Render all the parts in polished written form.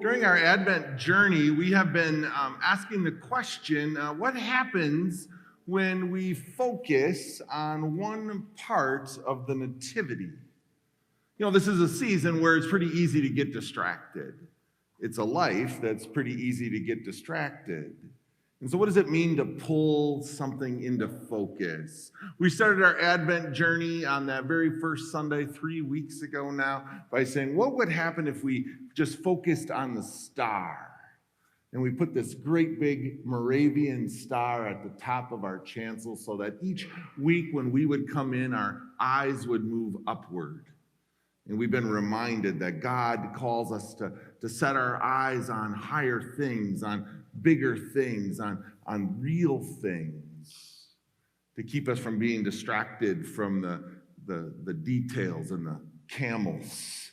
During our Advent journey, we have been asking the question, what happens when we focus on one part of the Nativity? You know, this is a season where it's pretty easy to get distracted. It's a life that's pretty easy to get distracted. And so what does it mean to pull something into focus? We started our Advent journey on that very first Sunday 3 weeks ago now by saying, what would happen if we just focused on the star? And we put this great big Moravian star at the top of our chancel so that each week when we would come in, our eyes would move upward. And we've been reminded that God calls us to set our eyes on higher things, on bigger things, on real things, to keep us from being distracted from the details and the camels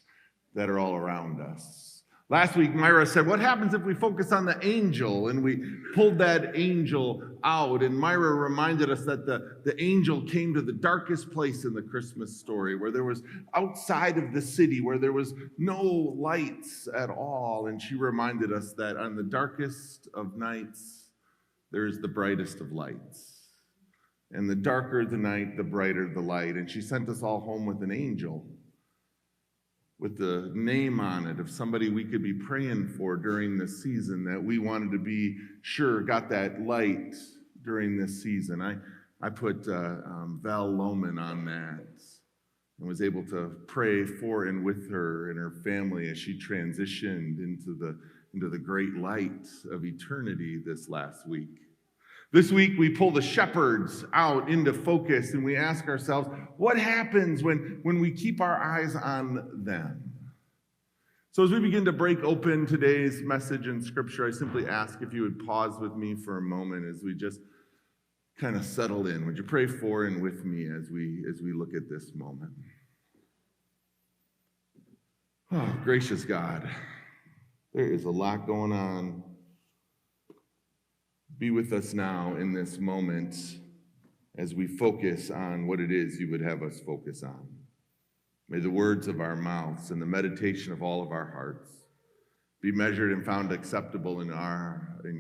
that are all around us. Last week, Myra said, what happens if we focus on the angel? And we pulled that angel out. And Myra reminded us that the angel came to the darkest place in the Christmas story, where there was outside of the city, where there was no lights at all. And she reminded us that on the darkest of nights, there is the brightest of lights. And the darker the night, the brighter the light. And she sent us all home with an angel, with the name on it of somebody we could be praying for during this season that we wanted to be sure got that light during this season. I put Val Lohman on that and was able to pray for and with her and her family as she transitioned into the great light of eternity this last week. This week, we pull the shepherds out into focus and we ask ourselves, what happens when we keep our eyes on them? So as we begin to break open today's message in Scripture, I simply ask if you would pause with me for a moment as we just kind of settle in. Would you pray for and with me as we look at this moment? Oh, gracious God, there is a lot going on. Be with us now in this moment as we focus on what it is you would have us focus on. May the words of our mouths and the meditation of all of our hearts be measured and found acceptable in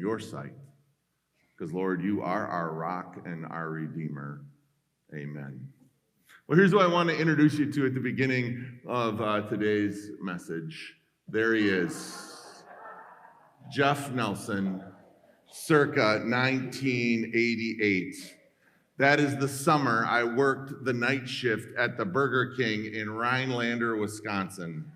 your sight. Because, Lord, you are our rock and our Redeemer. Amen. Well, here's what I want to introduce you to at the beginning of today's message. There he is, Jeff Nelson, circa 1988. That is the summer I worked the night shift at the Burger King in Rhinelander, Wisconsin.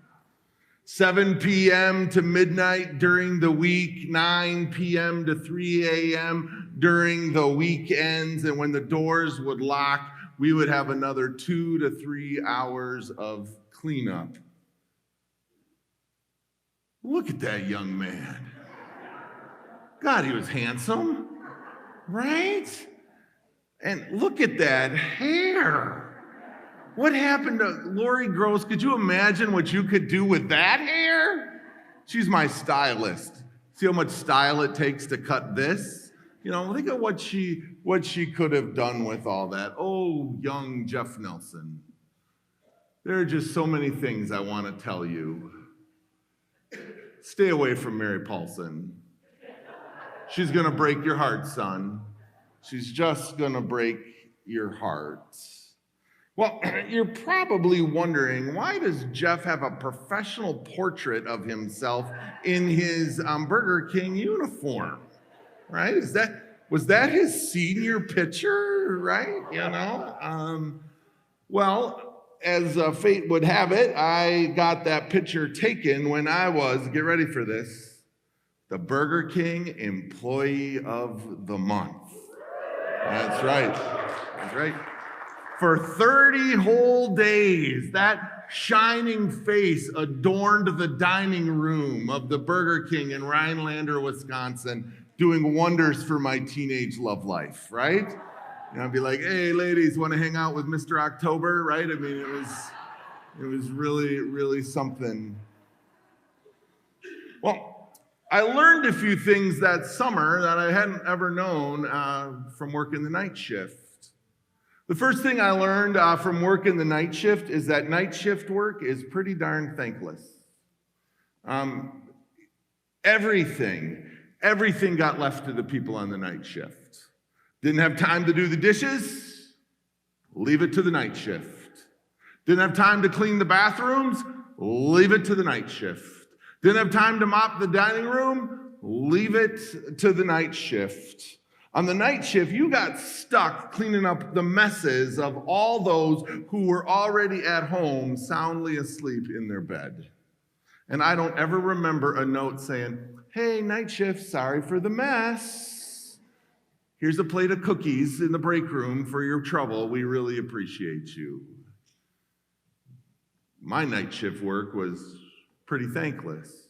7 p.m. to midnight during the week, 9 p.m. to 3 a.m. during the weekends, and when the doors would lock, we would have another 2 to 3 hours of cleanup. Look at that young man. God, he was handsome, right? And look at that hair. What happened to Lori Gross? Could you imagine what you could do with that hair? She's my stylist. See how much style it takes to cut this? You know, think of what she could have done with all that. Oh, young Jeff Nelson. There are just so many things I want to tell you. Stay away from Mary Paulson. She's going to break your heart, son. She's just going to break your heart. Well, you're probably wondering, why does Jeff have a professional portrait of himself in his Burger King uniform, right? Was that his senior picture, right? You know? Well, as fate would have it, I got that picture taken when I was, get ready for this, the Burger King Employee of the Month. That's right. That's right. For 30 whole days, that shining face adorned the dining room of the Burger King in Rhinelander, Wisconsin, doing wonders for my teenage love life, right? You know, I'd be like, hey, ladies, want to hang out with Mr. October, right? I mean, it was really, really something. Well, I learned a few things that summer that I hadn't ever known from working the night shift. The first thing I learned from working the night shift is that night shift work is pretty darn thankless. Everything got left to the people on the night shift. Didn't have time to do the dishes? Leave it to the night shift. Didn't have time to clean the bathrooms? Leave it to the night shift. Didn't have time to mop the dining room? Leave it to the night shift. On the night shift, you got stuck cleaning up the messes of all those who were already at home, soundly asleep in their bed. And I don't ever remember a note saying, "Hey, night shift, sorry for the mess. Here's a plate of cookies in the break room for your trouble. We really appreciate you." My night shift work was pretty thankless.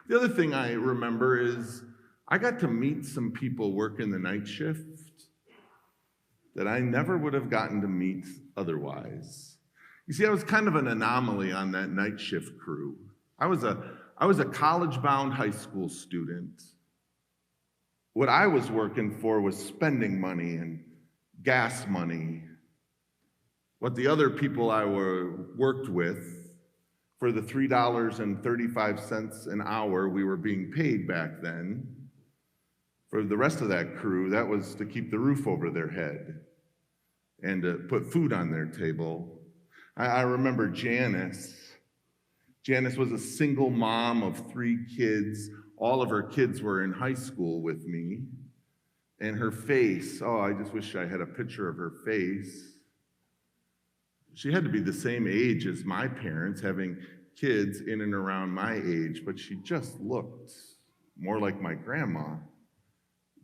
The other thing I remember is I got to meet some people working the night shift that I never would have gotten to meet otherwise. You see, I was kind of an anomaly on that night shift crew. I was a college-bound high school student. What I was working for was spending money and gas money. What the other people I worked with, for the $3.35 an hour we were being paid back then, for the rest of that crew, that was to keep the roof over their head and to put food on their table. I remember Janice. Janice was a single mom of 3 kids. All of her kids were in high school with me. And her face, I just wish I had a picture of her face. She had to be the same age as my parents, having kids in and around my age, but she just looked more like my grandma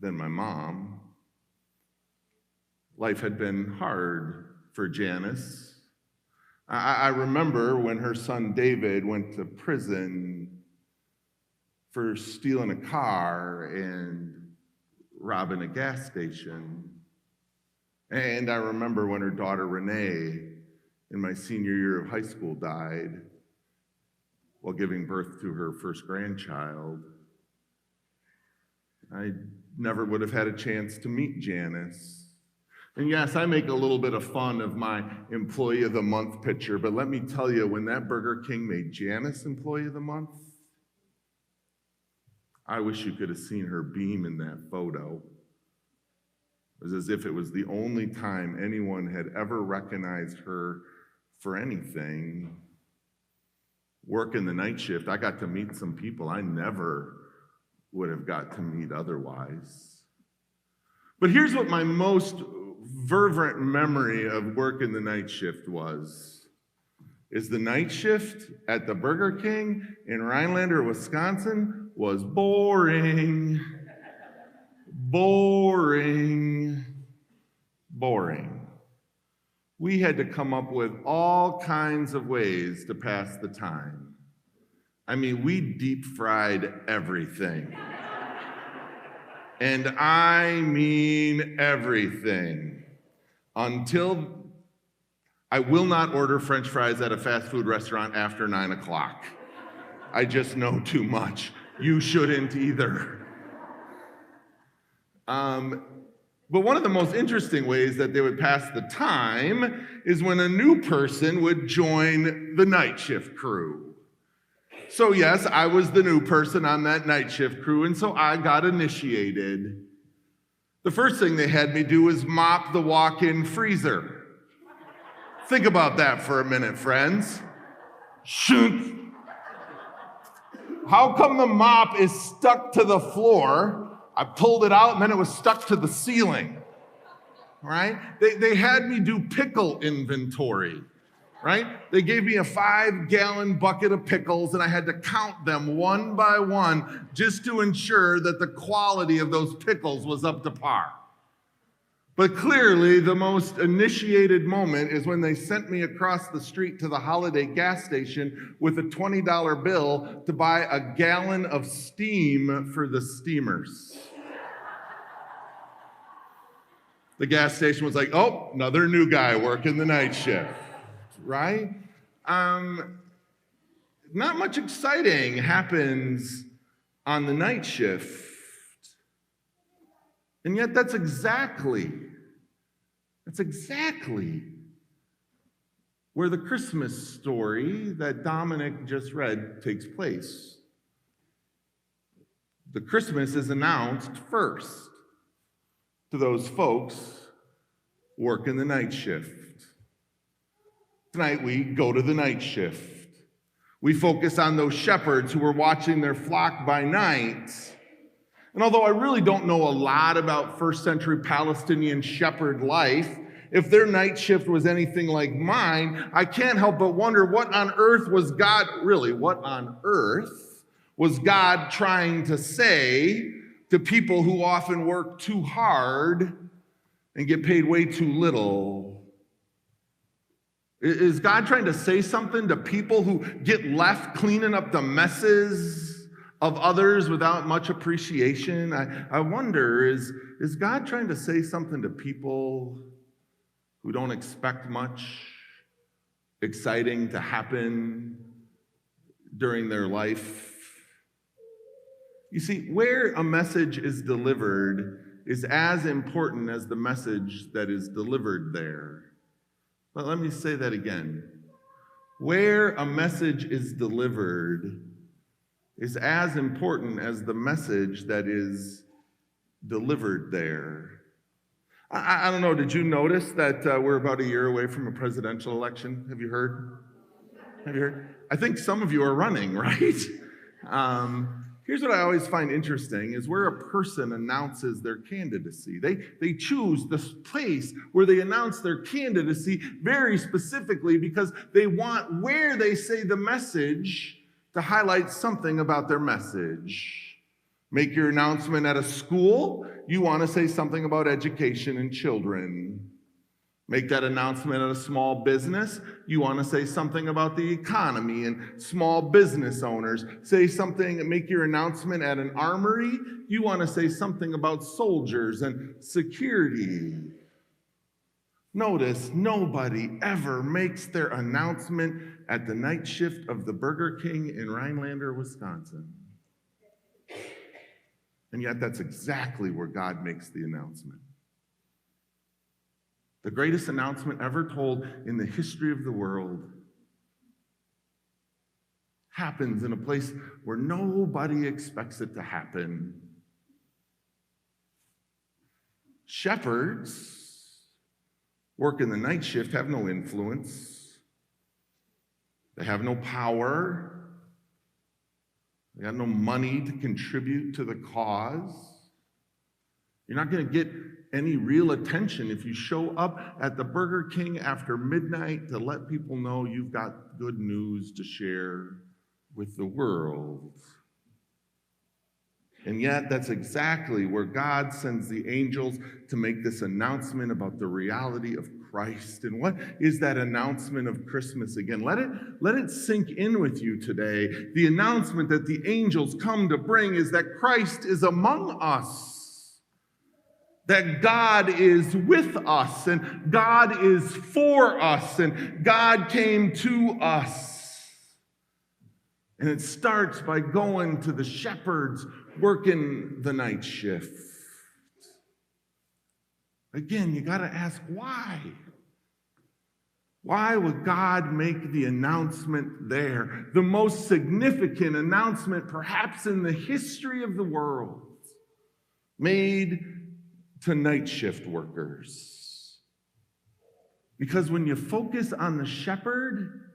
than my mom. Life had been hard for Janice. I remember when her son David went to prison for stealing a car and robbing a gas station. And I remember when her daughter Renee, in my senior year of high school, died while giving birth to her first grandchild. I never would have had a chance to meet Janice. And yes, I make a little bit of fun of my Employee of the Month picture, but let me tell you, when that Burger King made Janice Employee of the Month, I wish you could have seen her beam in that photo. It was as if it was the only time anyone had ever recognized her for anything. Working the night shift, I got to meet some people I never would have got to meet otherwise. But here's what my most fervent memory of working the night shift is the night shift at the Burger King in Rhinelander, Wisconsin was boring. Boring. We had to come up with all kinds of ways to pass the time. I mean, we deep fried everything. And I mean everything. Until I will not order French fries at a fast food restaurant after 9 o'clock. I just know too much. You shouldn't either. But one of the most interesting ways that they would pass the time is when a new person would join the night shift crew. So yes, I was the new person on that night shift crew, and so I got initiated. The first thing they had me do was mop the walk-in freezer. Think about that for a minute, friends. Shoot. How come the mop is stuck to the floor? I pulled it out and then it was stuck to the ceiling, right? They had me do pickle inventory, right? They gave me a 5-gallon bucket of pickles and I had to count them one by one just to ensure that the quality of those pickles was up to par. But clearly, the most initiated moment is when they sent me across the street to the Holiday gas station with a $20 bill to buy a gallon of steam for the steamers. The gas station was like, oh, another new guy working the night shift, right? Not much exciting happens on the night shift. And yet that's exactly where the Christmas story that Dominic just read takes place. the Christmas is announced first to those folks working the night shift. Tonight we go to the night shift. We focus on those shepherds who were watching their flock by night. And although I really don't know a lot about first century Palestinian shepherd life, if their night shift was anything like mine, I can't help but wonder what on earth was God trying to say to people who often work too hard and get paid way too little? Is God trying to say something to people who get left cleaning up the messes of others without much appreciation? I wonder, is God trying to say something to people who don't expect much exciting to happen during their life? You see, where a message is delivered is as important as the message that is delivered there. But let me say that again. Where a message is delivered is as important as the message that is delivered there. I don't know, did you notice that we're about a year away from a presidential election? Have you heard? I think some of you are running, right? Here's what I always find interesting is where a person announces their candidacy. They choose the place where they announce their candidacy very specifically because they want where they say the message to highlight something about their message. Make your announcement at a school, you want to say something about education and children. Make that announcement at a small business, you want to say something about the economy and small business owners. Make your announcement at an armory, you want to say something about soldiers and security. Notice nobody ever makes their announcement at the night shift of the Burger King in Rhinelander, Wisconsin. And yet that's exactly where God makes the announcement. The greatest announcement ever told in the history of the world happens in a place where nobody expects it to happen. Shepherds working the night shift have no influence. They have no power. They got no money to contribute to the cause. You're not going to get any real attention if you show up at the Burger King after midnight to let people know you've got good news to share with the world. And yet, that's exactly where God sends the angels to make this announcement about the reality of Christ. And what is that announcement of Christmas again? Let it sink in with you today. The announcement that the angels come to bring is that Christ is among us. That God is with us, and God is for us, and God came to us. And it starts by going to the shepherds working the night shift. Again, you got to ask why. Why would God make the announcement there? The most significant announcement perhaps in the history of the world, made to night shift workers. Because when you focus on the shepherd,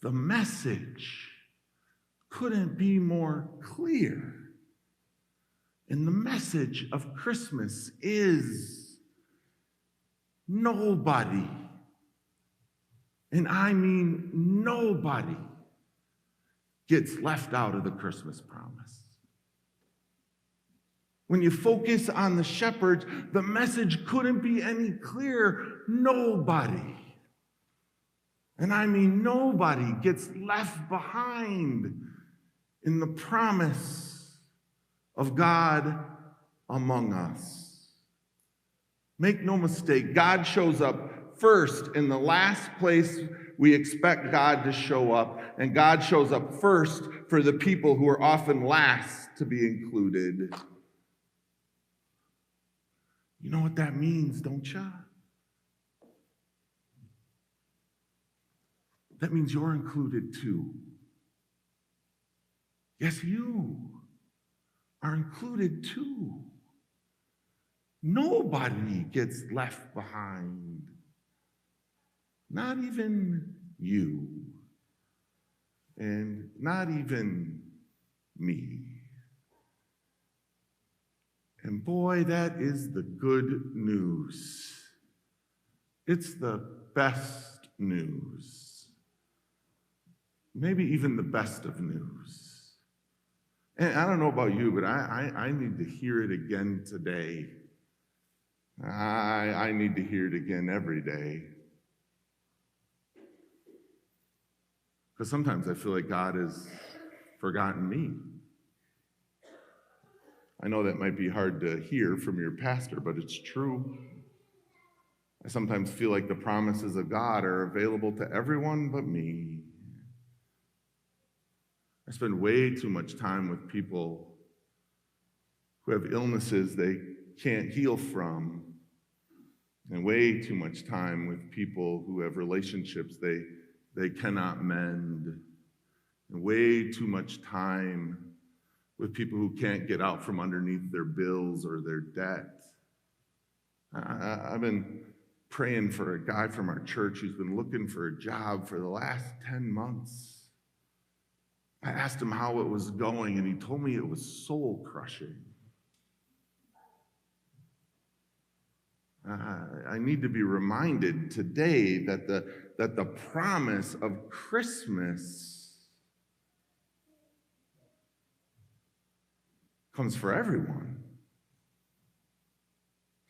the message couldn't be more clear. And the message of Christmas is nobody, and I mean nobody, gets left out of the Christmas promise. When you focus on the shepherds, the message couldn't be any clearer. Nobody, and I mean nobody, gets left behind in the promise of God among us. Make no mistake, God shows up first in the last place we expect God to show up, and God shows up first for the people who are often last to be included. You know what that means, don't you? That means you're included too. Yes, you. are included too. Nobody gets left behind. Not even you. And not even me. And boy, that is the good news. It's the best news. Maybe even the best of news. And I don't know about you, but I need to hear it again today. I need to hear it again every day. Because sometimes I feel like God has forgotten me. I know that might be hard to hear from your pastor, but it's true. I sometimes feel like the promises of God are available to everyone but me. I spend way too much time with people who have illnesses they can't heal from, and way too much time with people who have relationships they cannot mend, and way too much time with people who can't get out from underneath their bills or their debt. I've been praying for a guy from our church who's been looking for a job for the last 10 months. I asked him how it was going, and he told me it was soul-crushing. I need to be reminded today that the promise of Christmas comes for everyone.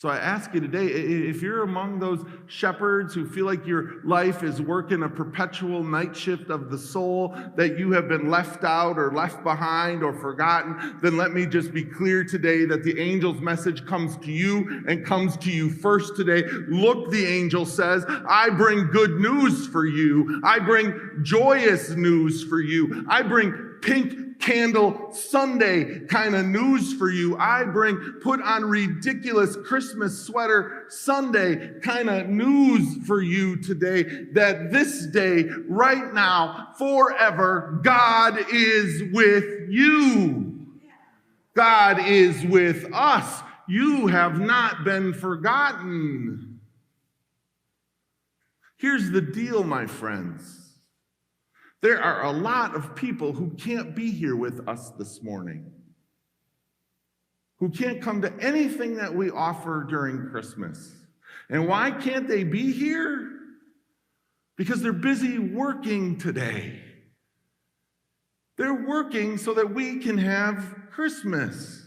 So I ask you today, if you're among those shepherds who feel like your life is working a perpetual night shift of the soul, that you have been left out or left behind or forgotten, then let me just be clear today that the angel's message comes to you and comes to you first today. Look, the angel says, I bring good news for you. I bring joyous news for you. I bring pink candle Sunday kind of news for you. I bring put on ridiculous Christmas sweater Sunday kind of news for you today, that this day, right now, forever, God is with you. God is with us. You have not been forgotten. Here's the deal, my friends. There are a lot of people who can't be here with us this morning, who can't come to anything that we offer during Christmas. And why can't they be here? Because they're busy working today. They're working so that we can have Christmas.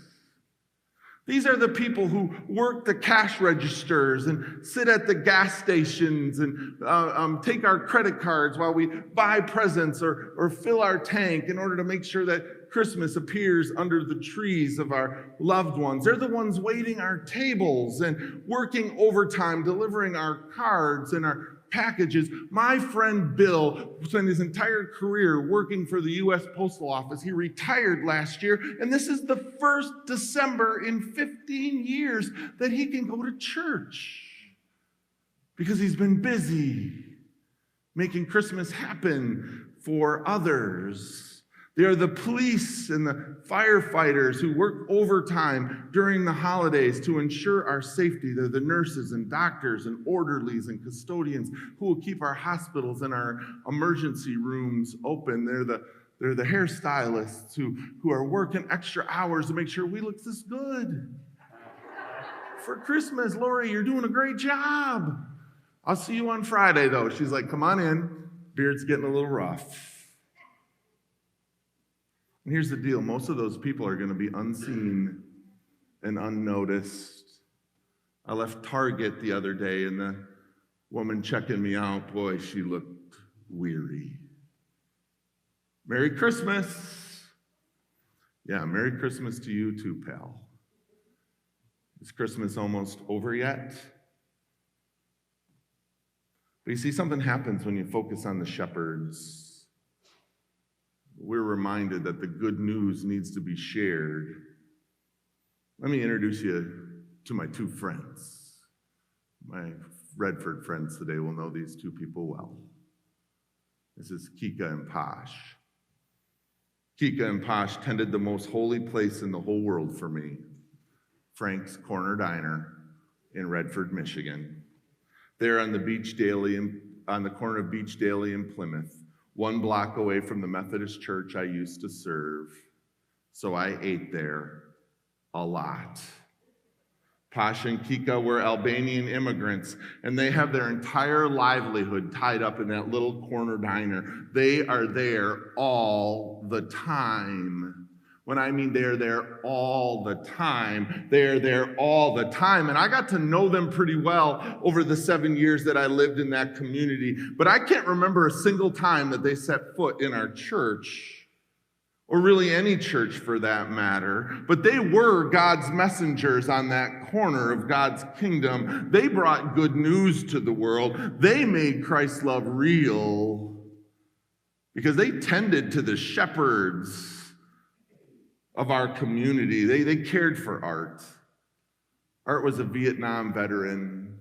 These are the people who work the cash registers and sit at the gas stations and take our credit cards while we buy presents or fill our tank in order to make sure that Christmas appears under the trees of our loved ones. They're the ones waiting our tables and working overtime, delivering our cards and our packages. My friend Bill spent his entire career working for the U.S. Postal Office. He retired last year, and this is the first December in 15 years that he can go to church because he's been busy making Christmas happen for others. They are the police and the firefighters who work overtime during the holidays to ensure our safety. They're the nurses and doctors and orderlies and custodians who will keep our hospitals and our emergency rooms open. They're the hairstylists who are working extra hours to make sure we look this good for Christmas. Lori, you're doing a great job. I'll see you on Friday, though. She's like, come on in. Beard's getting a little rough. And here's the deal. Most of those people are going to be unseen and unnoticed. I left Target the other day, and the woman checking me out, boy, she looked weary. Merry Christmas. Yeah, Merry Christmas to you too, pal. Is Christmas almost over yet? But you see, something happens when you focus on the shepherds. We're reminded that the good news needs to be shared. Let me introduce you to my two friends. My Redford friends today will know these two people well. This is Kika and Posh. Kika and Posh tended the most holy place in the whole world for me, Frank's Corner Diner in Redford, Michigan. There on the corner of Beach Daly and Plymouth, 1 block away from the Methodist church I used to serve. So I ate there a lot. Posh and Kika were Albanian immigrants, and they have their entire livelihood tied up in that little corner diner. They are there all the time. When I mean they're there all the time, they're there all the time. And I got to know them pretty well over the 7 years that I lived in that community. But I can't remember a single time that they set foot in our church, or really any church for that matter. But they were God's messengers on that corner of God's kingdom. They brought good news to the world. They made Christ's love real because they tended to the shepherds of our community. They cared for Art. Art was a Vietnam veteran.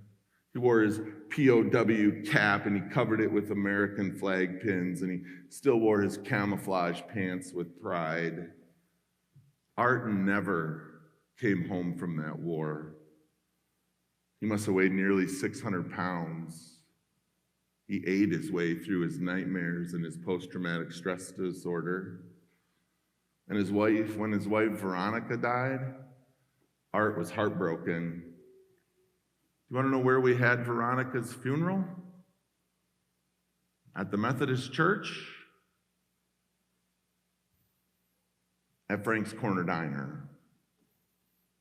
He wore his POW cap and he covered it with American flag pins, and he still wore his camouflage pants with pride. Art never came home from that war. He must have weighed nearly 600 pounds. He ate his way through his nightmares and his post-traumatic stress disorder. And when his wife Veronica died, Art was heartbroken. You want to know where we had Veronica's funeral? At the Methodist Church? At Frank's Corner Diner.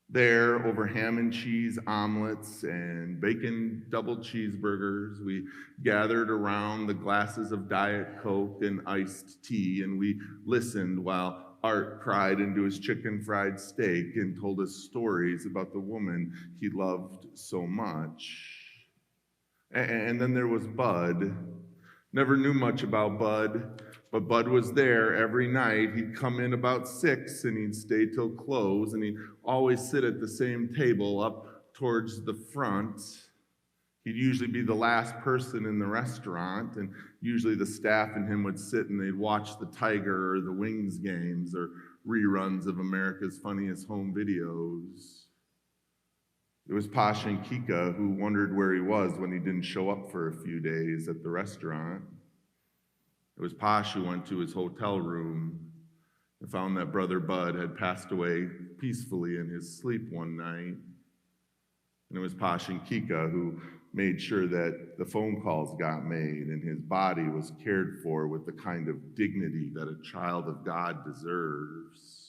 There, over ham and cheese omelets and bacon double cheeseburgers, we gathered around the glasses of Diet Coke and iced tea, and we listened while Art cried into his chicken fried steak and told us stories about the woman he loved so much. And then there was Bud. Never knew much about Bud, but Bud was there every night. He'd come in about 6 and he'd stay till close, and he'd always sit at the same table up towards the front. He'd usually be the last person in the restaurant, and usually the staff and him would sit and they'd watch the Tiger or the Wings games or reruns of America's Funniest Home Videos. It was Posh and Kika who wondered where he was when he didn't show up for a few days at the restaurant. It was Posh who went to his hotel room and found that Brother Bud had passed away peacefully in his sleep one night. And it was Posh and Kika who made sure that the phone calls got made and his body was cared for with the kind of dignity that a child of God deserves.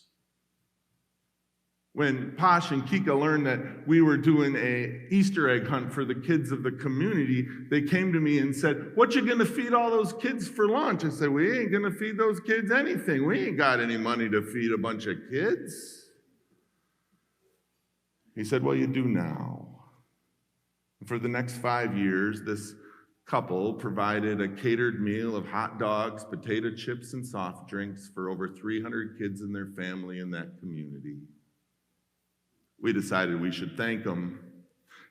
When Posh and Kika learned that we were doing an Easter egg hunt for the kids of the community, they came to me and said, "What you gonna feed all those kids for lunch?" I said, "We ain't gonna feed those kids anything. We ain't got any money to feed a bunch of kids." He said, "Well, you do now." For the next 5 years, this couple provided a catered meal of hot dogs, potato chips, and soft drinks for over 300 kids and their family in that community. We decided we should thank them.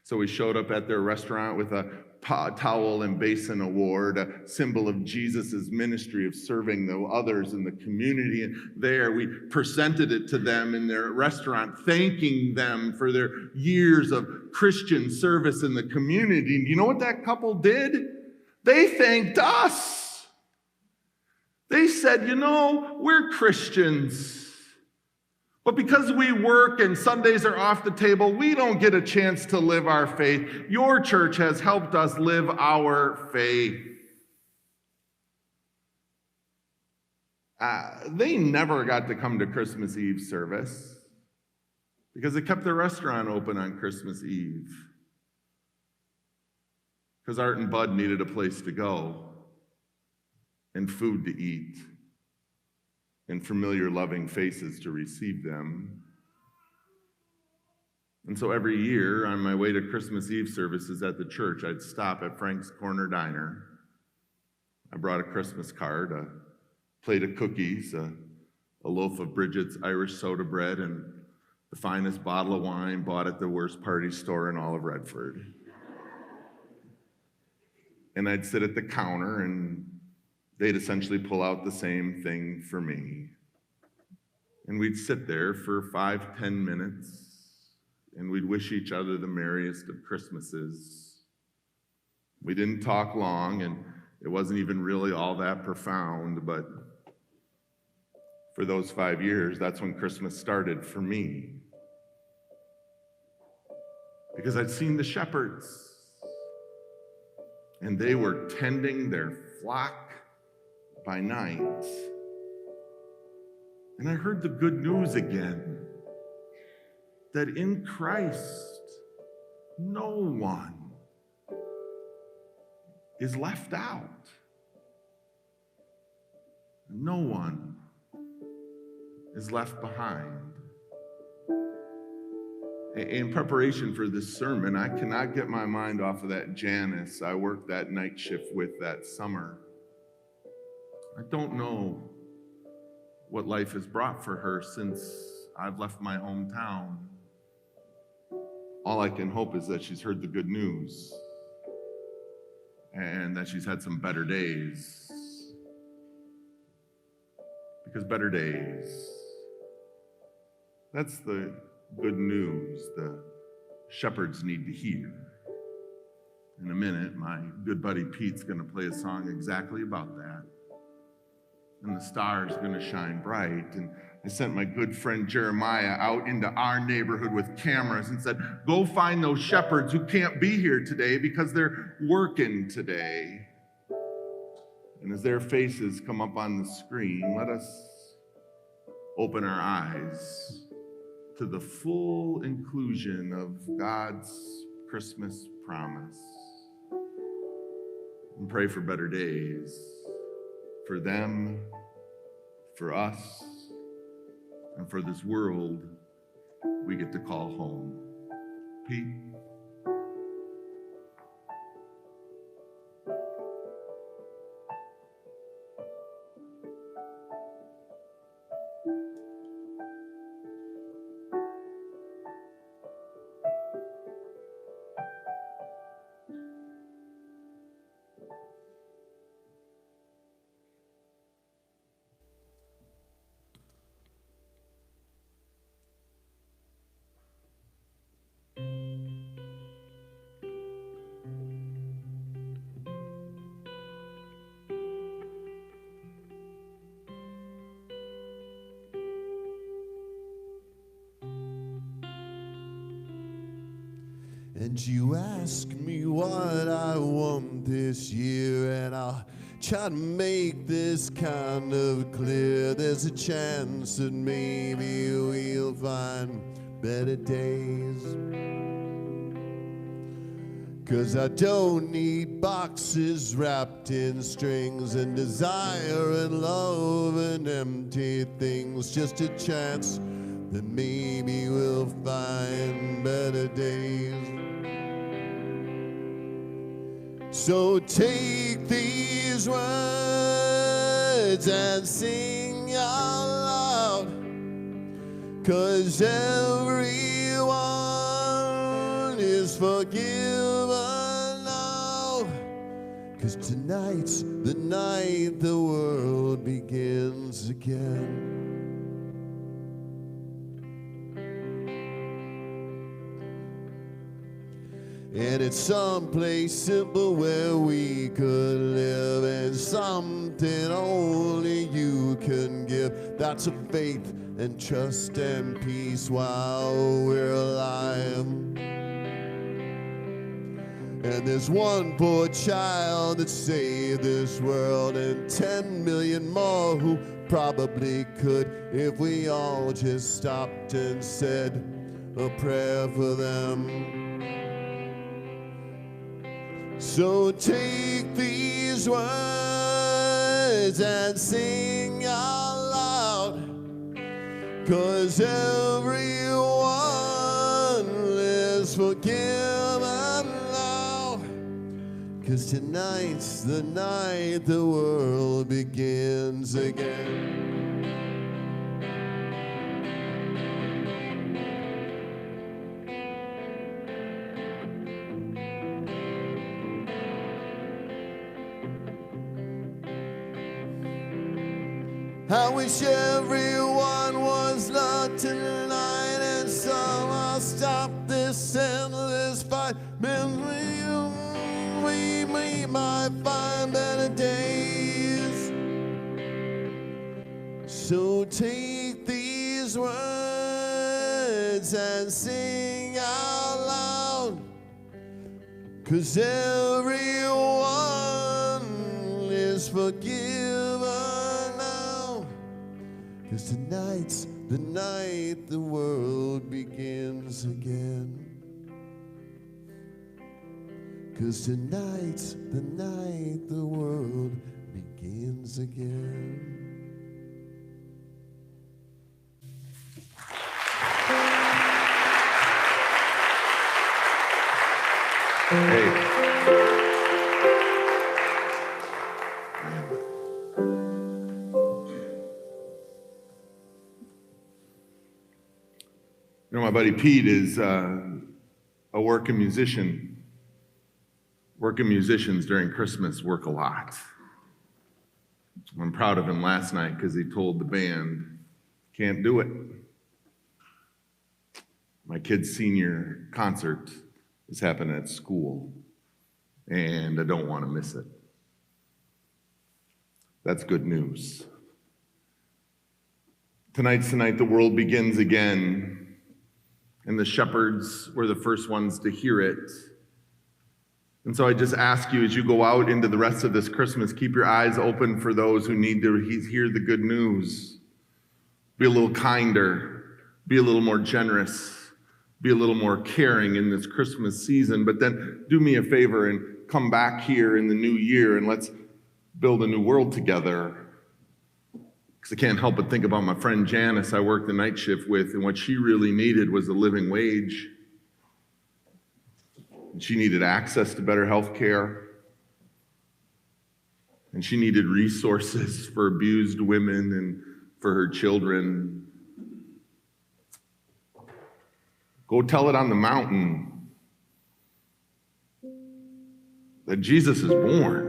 So we showed up at their restaurant with a towel and basin award, a symbol of Jesus' ministry of serving the others in the community. And there we presented it to them in their restaurant, thanking them for their years of Christian service in the community. And you know what that couple did? They thanked us. They said, we're Christians. But because we work and Sundays are off the table, we don't get a chance to live our faith. Your church has helped us live our faith. They never got to come to Christmas Eve service because they kept their restaurant open on Christmas Eve. Because Art and Bud needed a place to go and food to eat, and familiar loving faces to receive them. And so every year on my way to Christmas Eve services at the church, I'd stop at Frank's Corner Diner. I brought a Christmas card, a plate of cookies, a loaf of Bridget's Irish soda bread, and the finest bottle of wine bought at the worst party store in all of Redford. And I'd sit at the counter and they'd essentially pull out the same thing for me. And we'd sit there for 5-10 minutes, and we'd wish each other the merriest of Christmases. We didn't talk long, and it wasn't even really all that profound, but for those 5 years, that's when Christmas started for me. Because I'd seen the shepherds, and they were tending their flock by night. And I heard the good news again, that in Christ, no one is left out. No one is left behind. In preparation for this sermon, I cannot get my mind off of that Janice I worked that night shift with that summer. I don't know what life has brought for her since I've left my hometown. All I can hope is that she's heard the good news and that she's had some better days. Because better days, that's the good news the shepherds need to hear. In a minute, my good buddy Pete's going to play a song exactly about that. And the stars are going to shine bright. And I sent my good friend Jeremiah out into our neighborhood with cameras and said, go find those shepherds who can't be here today because they're working today. And as their faces come up on the screen, let us open our eyes to the full inclusion of God's Christmas promise. And pray for better days, for them, for us, and for this world we get to call home. Pete? And you ask me what I want this year, and I'll try to make this kind of clear. There's a chance that maybe we'll find better days. 'Cause I don't need boxes wrapped in strings and desire and love and empty things. Just a chance that maybe we'll find better days. So take these words and sing out loud, 'cause everyone is forgiven now. 'Cause tonight's the night the world begins again. And it's someplace simple where we could live, and something only you can give. That's a faith and trust and peace while we're alive. And there's one poor child that saved this world, and 10 million more who probably could, if we all just stopped and said a prayer for them. So take these words and sing out loud, 'cause everyone is forgiven now. 'Cause tonight's the night the world begins again. I wish everyone was not tonight and somehow stop this endless fight. We might find better days. So take these words and sing out loud, 'cause everyone is forgiven now. 'Cause tonight's the night the world begins again. 'Cause tonight's the night the world begins again. Hey. You know, my buddy Pete is a working musician. Working musicians during Christmas work a lot. I'm proud of him last night because he told the band, can't do it. My kid's senior concert is happening at school, and I don't want to miss it. That's good news. Tonight's the night the world begins again, and the shepherds were the first ones to hear it. And so I just ask you, as you go out into the rest of this Christmas, keep your eyes open for those who need to hear the good news. Be a little kinder, be a little more generous, be a little more caring in this Christmas season. But then do me a favor and come back here in the new year and let's build a new world together. Because I can't help but think about my friend Janice I worked the night shift with, and what she really needed was a living wage. And she needed access to better health care. And she needed resources for abused women and for her children. Go tell it on the mountain that Jesus is born.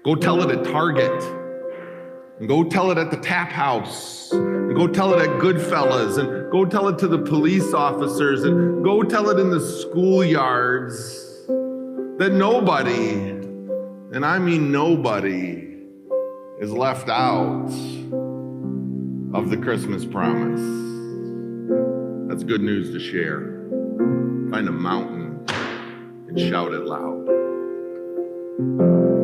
Go tell it at Target. And go tell it at the Tap House. And go tell it at Goodfellas. And go tell it to the police officers. And go tell it in the schoolyards. That nobody, and I mean nobody, is left out of the Christmas promise. That's good news to share. Find a mountain and shout it loud.